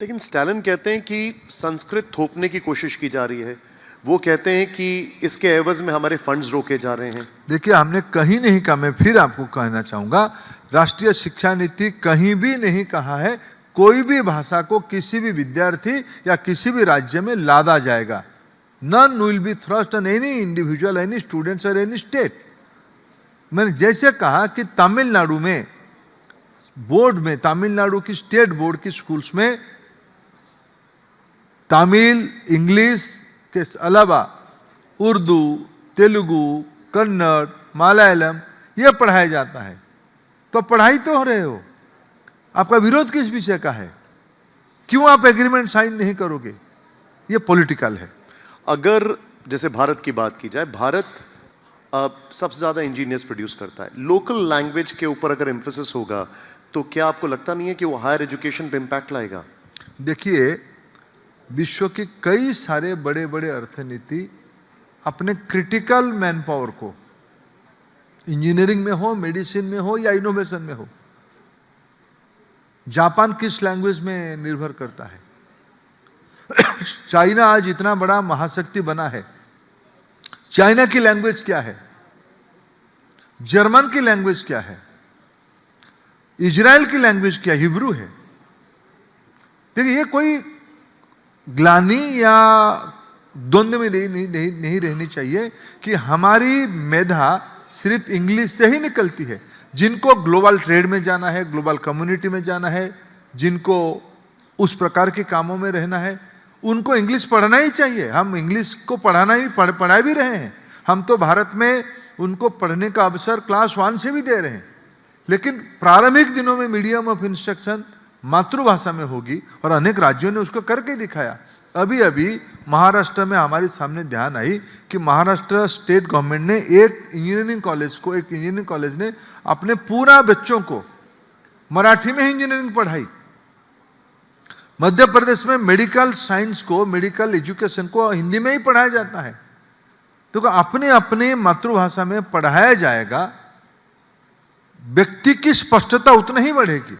लेकिन स्टालिन कहते हैं कि संस्कृत थोपने की कोशिश की जा रही है। वो कहते हैं कि इसके एवज में हमारे फंड्स रोके जा रहे हैं। देखिए, हमने कहीं नहीं कहा, मैं फिर आपको कहना चाहूंगा, राष्ट्रीय शिक्षा नीति कहीं भी नहीं कहा है कोई भी भाषा को किसी भी विद्यार्थी या किसी भी राज्य में लादा जाएगा। None will be thrust on any individual, any students और एनी स्टेट। मैंने जैसे कहा कि तमिलनाडु में बोर्ड में, तमिलनाडु की स्टेट बोर्ड की स्कूल्स में तमिल, इंग्लिश के अलावा उर्दू, तेलुगु, कन्नड़, मलयालम ये पढ़ाया जाता है। तो पढ़ाई तो हो रहे हो, आपका विरोध किस विषय का है? क्यों आप एग्रीमेंट साइन नहीं करोगे? ये पॉलिटिकल है। अगर जैसे भारत की बात की जाए, भारत सबसे ज्यादा इंजीनियर्स प्रोड्यूस करता है। लोकल लैंग्वेज के ऊपर अगर एम्फेसिस होगा तो क्या आपको लगता नहीं है कि वो हायर एजुकेशन पे इंपैक्ट लाएगा? देखिए, विश्व की कई सारे बड़े बड़े अर्थनीति अपने क्रिटिकल मैन पावर को, इंजीनियरिंग में हो, मेडिसिन में हो या इनोवेशन में हो, जापान किस लैंग्वेज में निर्भर करता है? चाइना आज इतना बड़ा महाशक्ति बना है, चाइना की लैंग्वेज क्या है? जर्मन की लैंग्वेज क्या है? इजराइल की लैंग्वेज क्या? हिब्रू है। देखिए, ये कोई ग्लानि या द्वंद्व में नहीं रहनी चाहिए कि हमारी मेधा सिर्फ इंग्लिश से ही निकलती है। जिनको ग्लोबल ट्रेड में जाना है, ग्लोबल कम्युनिटी में जाना है, जिनको उस प्रकार के कामों में रहना है, उनको इंग्लिश पढ़ना ही चाहिए। हम इंग्लिश को पढ़ा भी रहे हैं। हम तो भारत में उनको पढ़ने का अवसर क्लास 1 से भी दे रहे हैं। लेकिन प्रारंभिक दिनों में मीडियम ऑफ इंस्ट्रक्शन मातृभाषा में होगी और अनेक राज्यों ने उसको करके दिखाया। अभी अभी महाराष्ट्र में हमारे सामने ध्यान आई कि महाराष्ट्र स्टेट गवर्नमेंट ने एक इंजीनियरिंग कॉलेज ने अपने पूरा बच्चों को मराठी में इंजीनियरिंग पढ़ाई। मध्य प्रदेश में मेडिकल साइंस को, मेडिकल एजुकेशन को हिंदी में ही पढ़ाया जाता है। तो अपने अपने मातृभाषा में पढ़ाया जाएगा, व्यक्ति की स्पष्टता उतना ही बढ़ेगी।